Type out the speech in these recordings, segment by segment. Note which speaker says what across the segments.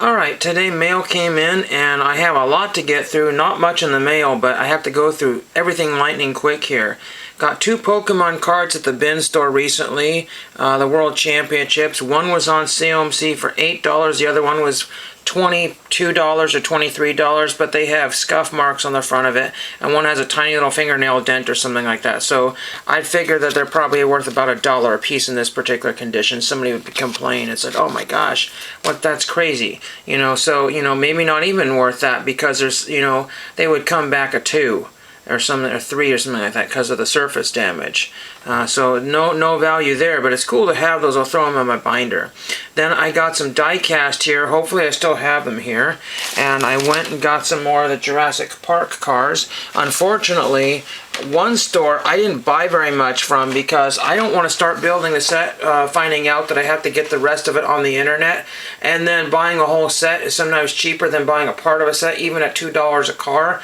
Speaker 1: Alright, today mail came in and I have a lot to get through. Not much in the mail, but I have to go through everything lightning quick here. Got 2 Pokemon cards at the bin store recently, the World Championships. One was on COMC for $8, the other one was $22 or $23, but they have scuff marks on the front of it, and one has a tiny little fingernail dent or something like that. So I figured that they're probably worth about $1 a piece in this particular condition. Somebody would complain. It's like, oh my gosh, that's crazy. So maybe not even worth that, because there's, they would come back a 2. Or something, or 3 or something like that, because of the surface damage. So no value there, but it's cool to have those. I'll throw them in my binder. Then I got some die cast here. Hopefully I still have them here. And I went and got some more of the Jurassic Park cars. Unfortunately, one store I didn't buy very much from, because I don't want to start building the set, finding out that I have to get the rest of it on the internet, and then buying a whole set is sometimes cheaper than buying a part of a set, even at $2 a car.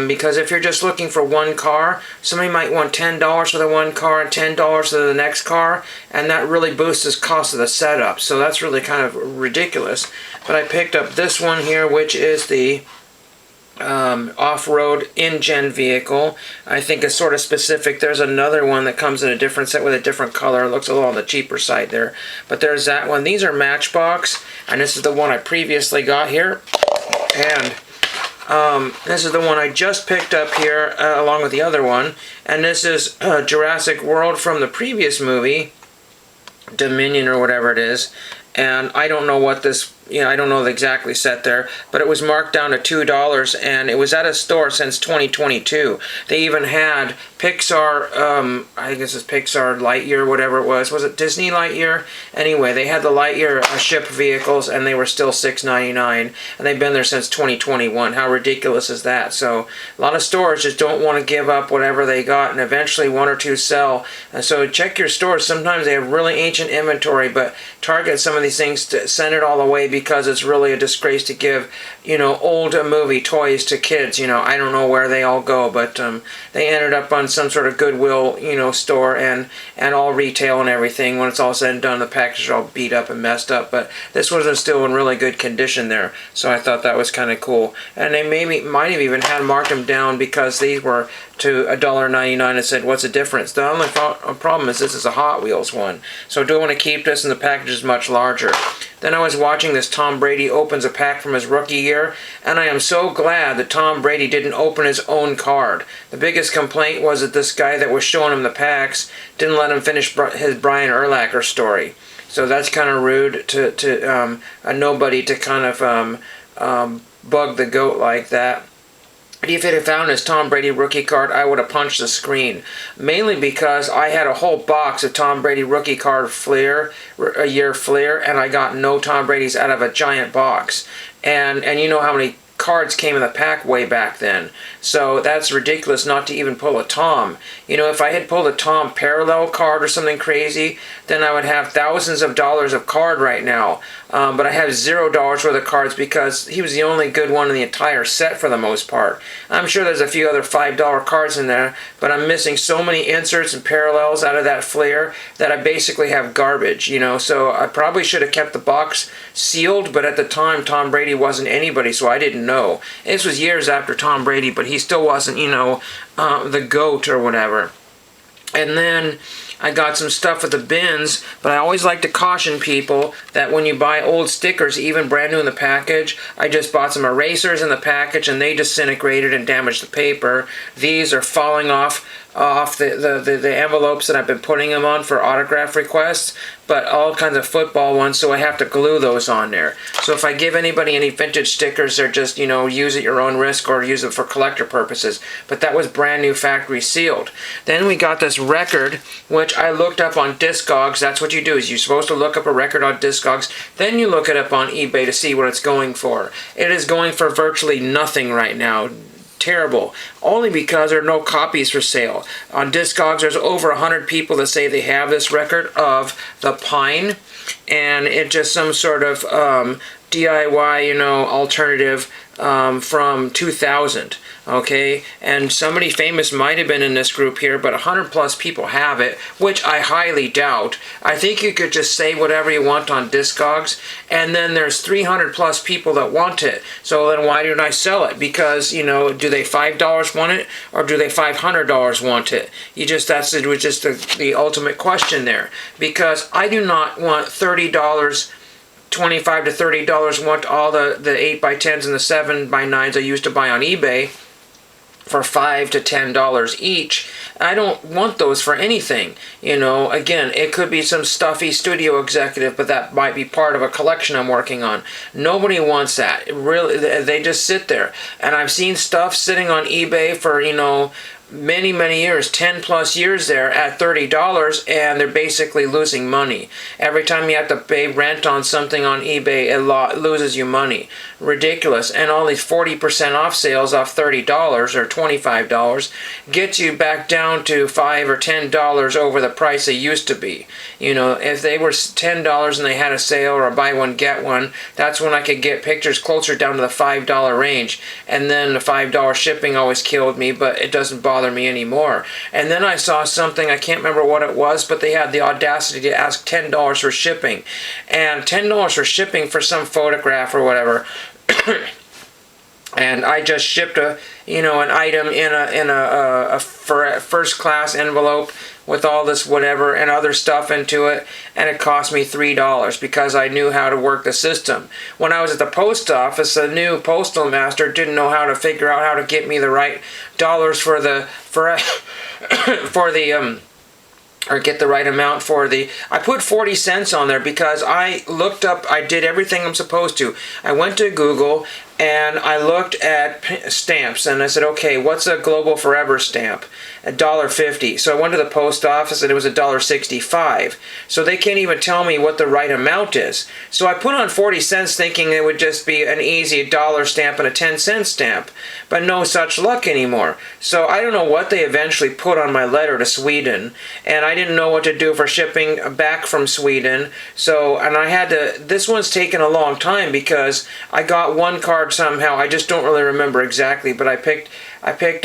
Speaker 1: Because if you're just looking for one car, somebody might want $10 for the one car and $10 for the next car, and that really boosts the cost of the setup. So that's really kind of ridiculous. But I picked up this one here, which is the off-road InGen vehicle. I think it's sort of specific. There's another one that comes in a different set with a different color. It looks a little on the cheaper side there. But there's that one. These are Matchbox, and this is the one I previously got here. And this is the one I just picked up here, along with the other one, and this is Jurassic World from the previous movie, Dominion or whatever it is, and I don't know what this, I don't know the exactly set there, but it was marked down to $2, and it was at a store since 2022. They even had Pixar, I guess it's Pixar Lightyear, whatever it was it Disney Lightyear? Anyway, they had the Lightyear ship vehicles, and they were still $6.99, and they've been there since 2021. How ridiculous is that? So a lot of stores just don't want to give up whatever they got, and eventually 1 or 2 sell. And so check your stores. Sometimes they have really ancient inventory, but Target some of these things to send it all away, because it's really a disgrace to give, old movie toys to kids. I don't know where they all go, but they ended up on some sort of Goodwill, store, and all retail and everything. When it's all said and done, the package is all beat up and messed up, but this was still in really good condition there, so I thought that was kind of cool. And they might have even had marked them down, because these were to $1.99 and said, what's the difference? The only problem is this is a Hot Wheels one, so I do want to keep this, and the package is much larger. Then I was watching this Tom Brady opens a pack from his rookie year, and I am so glad that Tom Brady didn't open his own card. The biggest complaint was that this guy that was showing him the packs didn't let him finish his Brian Urlacher story. So that's kind of rude to a nobody to kind of bug the goat like that. If it had found his Tom Brady rookie card, I would have punched the screen. Mainly because I had a whole box of Tom Brady rookie card a year Fleer, and I got no Tom Brady's out of a giant box. And you know how many cards came in the pack way back then. So that's ridiculous not to even pull a Tom. If I had pulled a Tom parallel card or something crazy, then I would have thousands of dollars of card right now. But I have $0 worth of cards, because he was the only good one in the entire set for the most part. I'm sure there's a few other $5 cards in there, but I'm missing so many inserts and parallels out of that Fleer that I basically have garbage, So I probably should have kept the box sealed, but at the time Tom Brady wasn't anybody, so I didn't know. This was years after Tom Brady, but he still wasn't, the GOAT or whatever. And then I got some stuff at the bins, but I always like to caution people that when you buy old stickers, even brand new in the package, I just bought some erasers in the package and they disintegrated and damaged the paper. These are falling off the envelopes that I've been putting them on for autograph requests, but all kinds of football ones, so I have to glue those on there. So if I give anybody any vintage stickers, they're just, use at your own risk or use it for collector purposes. But that was brand new factory sealed. Then we got this record, which I looked up on Discogs. That's what you do, is you're supposed to look up a record on Discogs, then you look it up on eBay to see what it's going for. It is going for virtually nothing right now. Terrible, only because there are no copies for sale. On Discogs, there's over 100 people that say they have this record of The Pine, and it's just some sort of DIY, alternative from 2000. okay? And somebody famous might have been in this group here, but 100 plus people have it, which I highly doubt. I think you could just say whatever you want on Discogs, and then there's 300 plus people that want it. So then why didn't I sell it? Because, you know, do they $5 want it, or do they $500 want it? It was just the ultimate question there. Because I do not want $30, $25 to $30 want all the 8x10s and the 7x9s I used to buy on eBay for $5 to $10 each. I don't want those for anything. You know, again, it could be some stuffy studio executive, but that might be part of a collection I'm working on. Nobody wants that. Really, they just sit there. And I've seen stuff sitting on eBay for, you know, many years, 10 plus years there at $30, and they're basically losing money. Every time you have to pay rent on something on eBay, it loses you money. Ridiculous. And all these 40% off sales off $30 or $25 gets you back down to $5 or $10 over the price they used to be. You know, if they were $10 and they had a sale or a buy one get one, that's when I could get pictures closer down to the $5 range. And then the $5 shipping always killed me, but it doesn't bother me anymore. And then I saw something, I can't remember what it was, but they had the audacity to ask $10 for shipping. And $10 for shipping for some photograph or whatever. And I just shipped an item in a first class envelope with all this whatever and other stuff into it, and it cost me $3 because I knew how to work the system. When I was at the post office, the new postal master didn't know how to figure out how to get me the right dollars or get the right amount for I put 40 cents on there because I looked up, I did everything I'm supposed to. I went to Google and I looked at stamps and I said, okay, what's a Global Forever stamp? $1.50. So I went to the post office and it was $1.65. So they can't even tell me what the right amount is. So I put on 40 cents thinking it would just be an easy $1 stamp and a 10-cent stamp. But no such luck anymore. So I don't know what they eventually put on my letter to Sweden. And I didn't know what to do for shipping back from Sweden. So, and I had to, this one's taken a long time because I got one card somehow. I just don't really remember exactly, but I picked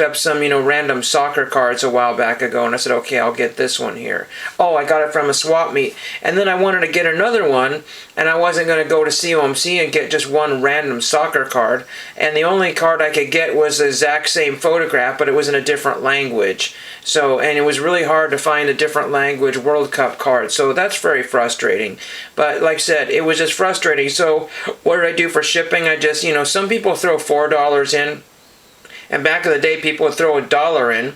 Speaker 1: up some, random soccer cards a while back ago, and I said, okay, I'll get this one here. Oh, I got it from a swap meet. And then I wanted to get another one, and I wasn't going to go to COMC and get just one random soccer card. And the only card I could get was the exact same photograph, but it was in a different language. So, and it was really hard to find a different language World Cup card. So that's very frustrating. But like I said, it was just frustrating. So what did I do for shipping? I just, some people throw $4 in. And back in the day, people would throw $1 in.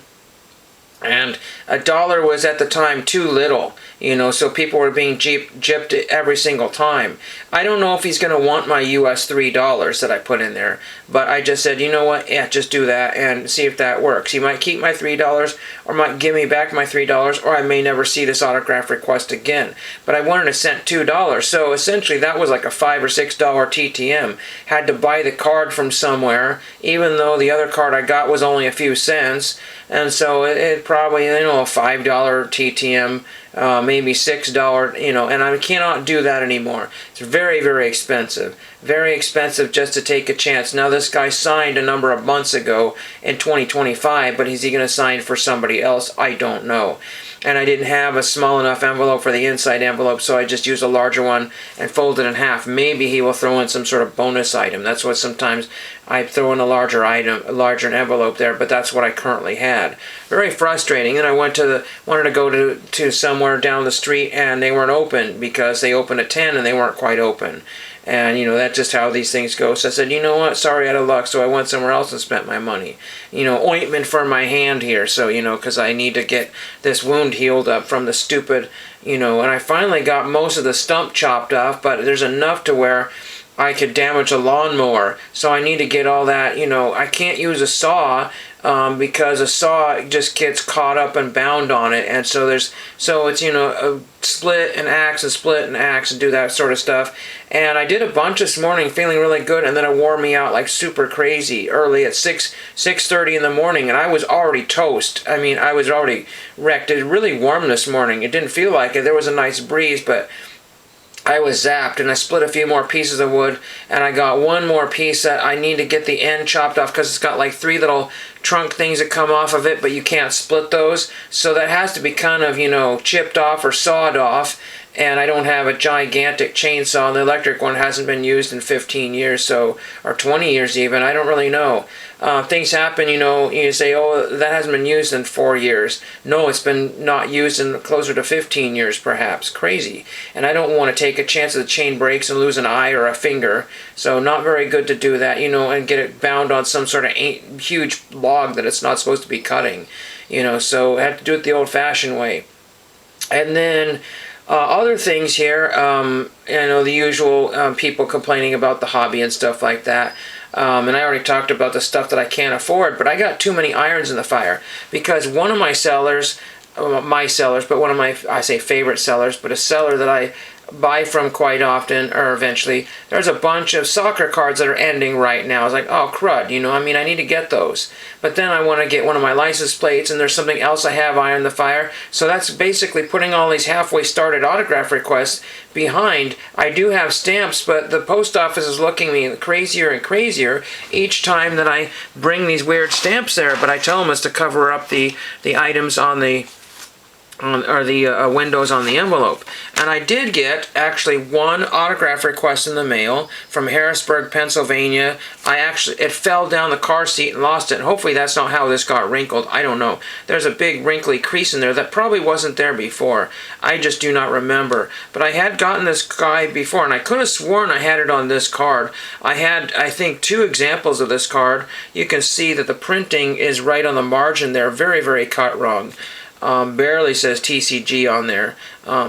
Speaker 1: And $1 was at the time too little, so people were being gypped every single time. I don't know if he's going to want my US $3 that I put in there, but I just said, you know what, yeah, just do that and see if that works. He might keep my $3 or might give me back my $3, or I may never see this autograph request again. But I wanted to send $2, so essentially that was like a $5 or $6 TTM. Had to buy the card from somewhere, even though the other card I got was only a few cents. And so it probably, a $5 TTM, maybe $6, and I cannot do that anymore. It's very, very expensive. Very expensive just to take a chance. Now this guy signed a number of months ago in 2025, but is he going to sign for somebody else? I don't know. And I didn't have a small enough envelope for the inside envelope, so I just used a larger one and folded it in half. Maybe he will throw in some sort of bonus item. That's what sometimes I throw in a larger envelope there, but that's what I currently had. Very frustrating. And I wanted to go to somewhere down the street, and they weren't open because they opened at 10 and they weren't quite open. And, that's just how these things go. So I said, you know what, sorry, out of luck. So I went somewhere else and spent my money. Ointment for my hand here. So, because I need to get this wound healed up from the stupid, and I finally got most of the stump chopped off, but there's enough to where I could damage a lawnmower. So I need to get all that, I can't use a saw because a saw just gets caught up and bound on it. And so it's, a split and axe and split and axe and do that sort of stuff. And I did a bunch this morning feeling really good, and then it wore me out like super crazy early at 6:30 in the morning, and I was already toast. I mean, I was already wrecked. It was really warm this morning. It didn't feel like it. There was a nice breeze, but I was zapped, and I split a few more pieces of wood, and I got one more piece that I need to get the end chopped off because it's got like 3 little trunk things that come off of it, but you can't split those. So that has to be kind of, you know, chipped off or sawed off. And I don't have a gigantic chainsaw, and the electric one hasn't been used in 15 years, so, or 20 years even. I don't really know. Things happen, you know, you say, oh, that hasn't been used in 4 years. No, it's been not used in closer to 15 years, perhaps. Crazy. And I don't want to take a chance that the chain breaks and lose an eye or a finger. So not very good to do that, you know, and get it bound on some sort of huge log that it's not supposed to be cutting. You know, so I have to do it the old-fashioned way. And then other things here, you know, the usual people complaining about the hobby and stuff like that. And I already talked about the stuff that I can't afford, but I got too many irons in the fire because one of my sellers, but one of my, I say favorite sellers, but a seller that I buy from quite often, or eventually, there's a bunch of soccer cards that are ending right now. I was like, oh crud, you know, I mean, I need to get those. But then I want to get one of my license plates, and there's something else I have iron in the fire. So that's basically putting all these halfway started autograph requests behind. I do have stamps, but the post office is looking me crazier and crazier each time that I bring these weird stamps there. But I tell them it's to cover up the items on the windows on the envelope. And I did get actually one autograph request in the mail from Harrisburg, Pennsylvania. It fell down the car seat and lost it. And hopefully that's not how this got wrinkled. I don't know. There's a big wrinkly crease in there that probably wasn't there before. I just do not remember. But I had gotten this guy before, and I could have sworn I had it on this card. I had, I think, 2 examples of this card. You can see that the printing is right on the margin there. Very, very cut wrong. Barely says TCG on there.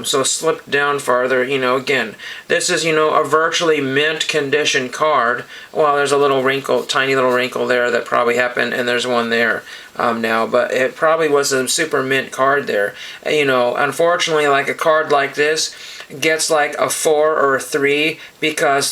Speaker 1: So slipped down farther, you know, again, this is, you know, a virtually mint condition card. Well, there's a little wrinkle, tiny little wrinkle there that probably happened, and there's one there now, but it probably was a super mint card there. You know, unfortunately, like a card like this gets like a 4 or a 3 because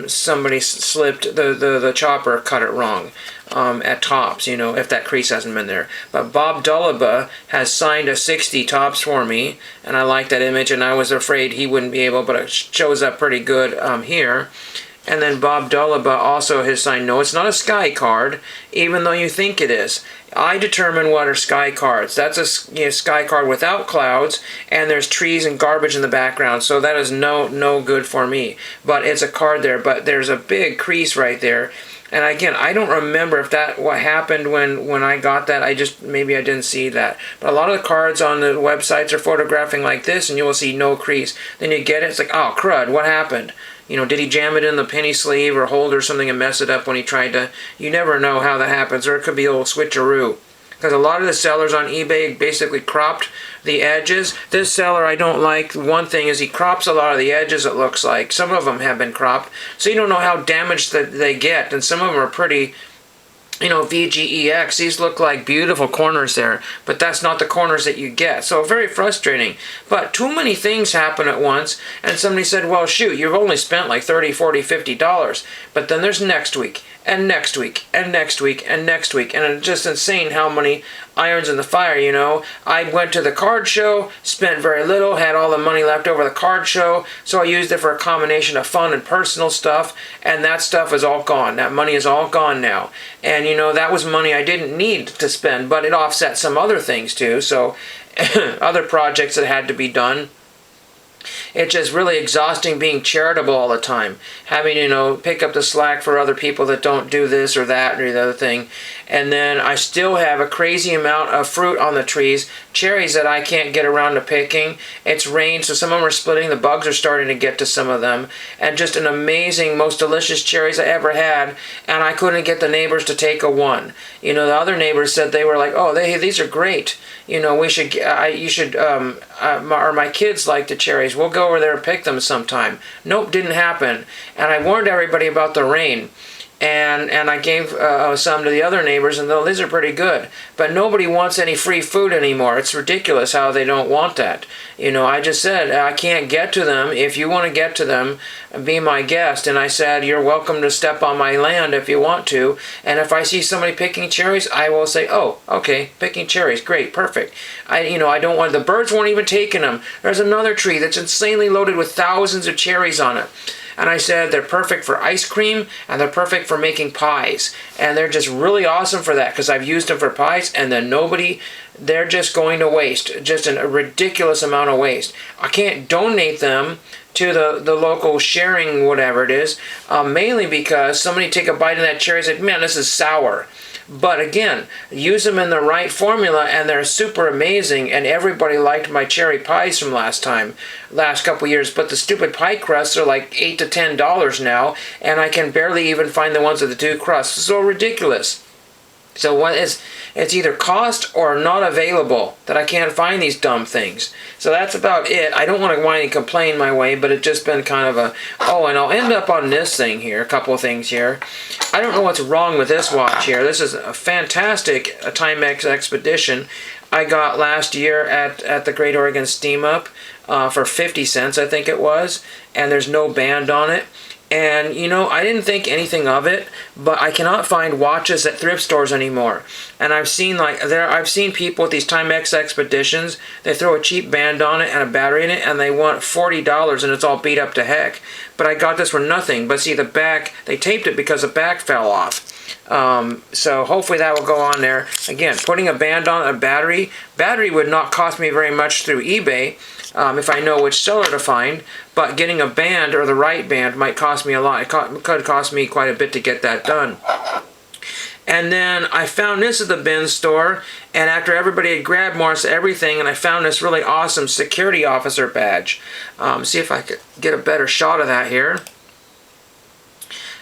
Speaker 1: somebody slipped, the chopper cut it wrong. At Topps, you know, if that crease hasn't been there. But Bob Dullaba has signed a 60 Topps for me, and I like that image, and I was afraid he wouldn't be able, but it shows up pretty good here. And then Bob Dullaba also has signed, no, it's not a Sky card, even though you think it is. I determine what are Sky cards. That's a Sky card without clouds, and there's trees and garbage in the background, so that is no good for me. But it's a card there, but there's a big crease right there. And again, I don't remember if that what happened when I got that. Maybe I didn't see that. But a lot of the cards on the websites are photographing like this, and you will see no crease. Then you get it, it's like, oh crud, what happened? You know, did he jam it in the penny sleeve or hold or something and mess it up when he tried to? You never know how that happens, or it could be a little switcheroo. Because a lot of the sellers on eBay basically cropped the edges. This seller I don't like. One thing is he crops a lot of the edges, it looks like. Some of them have been cropped. So you don't know how damaged that they get. And some of them are pretty, you know, VGEX. These look like beautiful corners there. But that's not the corners that you get. So very frustrating. But too many things happen at once. And somebody said, well, shoot, you've only spent like $30, $40, $50. But then there's next week. And next week, and next week, and next week. And it's just insane how many irons in the fire, you know. I went to the card show, spent very little, had all the money left over the card show, so I used it for a combination of fun and personal stuff, and that stuff is all gone. That money is all gone now. And, you know, that was money I didn't need to spend, but it offset some other things, too. So, other projects that had to be done. It's just really exhausting being charitable all the time. Having, you know, pick up the slack for other people that don't do this or that or the other thing. And then I still have a crazy amount of fruit on the trees. Cherries that I can't get around to picking. It's rained, so some of them are splitting. The bugs are starting to get to some of them. And just an amazing, most delicious cherries I ever had. And I couldn't get the neighbors to take a one. You know, the other neighbors said they were like, oh, these are great. You know, we should, or my kids like the cherries. We'll go over there and pick them sometime. Nope, didn't happen. And I warned everybody about the rain. and I gave some to the other neighbors, and these are pretty good. But nobody wants any free food anymore. It's ridiculous how they don't want that. You know, I just said, I can't get to them. If you want to get to them, be my guest. And I said, you're welcome to step on my land if you want to. And if I see somebody picking cherries, I will say, oh, okay, picking cherries, great, perfect. I don't want, the birds won't even taking them. There's another tree that's insanely loaded with thousands of cherries on it. And I said they're perfect for ice cream, and they're perfect for making pies. And they're just really awesome for that, because I've used them for pies, and then they're just going to waste. Just a ridiculous amount of waste. I can't donate them to the local sharing whatever it is, mainly because somebody take a bite of that cherry and say, man, this is sour. But again, use them in the right formula and they're super amazing, and everybody liked my cherry pies from last couple years. But the stupid pie crusts are like $8 to $10 now, and I can barely even find the ones with the 2 crusts. So ridiculous. So it's either cost or not available that I can't find these dumb things. So that's about it. I don't want to whine and complain my way, but it's just been kind of a, oh, and I'll end up on this thing here, a couple of things here. I don't know what's wrong with this watch here. This is a fantastic Timex Expedition I got last year at the Great Oregon Steam Up for 50 cents, I think it was, and there's no band on it. And, you know, I didn't think anything of it, but I cannot find watches at thrift stores anymore. And I've seen people with these Timex Expeditions, they throw a cheap band on it and a battery in it, and they want $40, and it's all beat up to heck. But I got this for nothing. But see, the back, they taped it because the back fell off. So hopefully that will go on there. Again, putting a band on a battery would not cost me very much through eBay. If I know which seller to find, but getting a band or the right band might cost me a lot. It could cost me quite a bit to get that done. And then I found this at the bin store, and after everybody had grabbed more of everything, and I found this really awesome security officer badge. See if I could get a better shot of that here.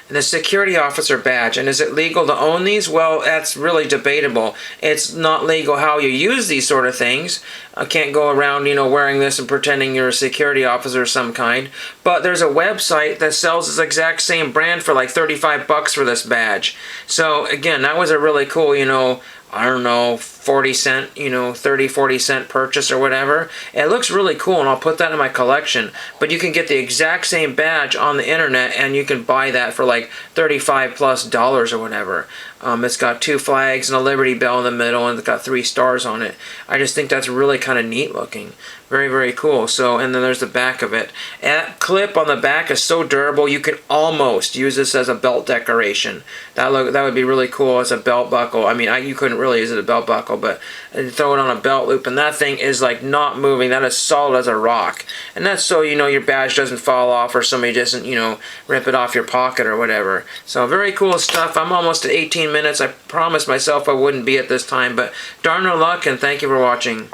Speaker 1: And the security officer badge. And is it legal to own these? Well, that's really debatable. It's not legal how you use these sort of things. I can't go around, you know, wearing this and pretending you're a security officer of some kind. But there's a website that sells this exact same brand for like 35 bucks for this badge. So again, that was a really cool, you know, I don't know, 40 cent, you know, 30, 40 cent purchase or whatever. It looks really cool, and I'll put that in my collection. But you can get the exact same badge on the internet, and you can buy that for like $35+ or whatever. It's got 2 flags and a Liberty Bell in the middle, and it's got 3 stars on it. I just think that's really kind of neat looking. Very, very cool. So, and then there's the back of it. And that clip on the back is so durable, you can almost use this as a belt decoration. That would be really cool as a belt buckle. I mean, you couldn't really use it as a belt buckle, but throw it on a belt loop, and that thing is like not moving. That is solid as a rock. And that's so, you know, your badge doesn't fall off or somebody doesn't, you know, rip it off your pocket or whatever. So very cool stuff. I'm almost at 18 minutes. I promised myself I wouldn't be at this time, but darn no luck, and thank you for watching.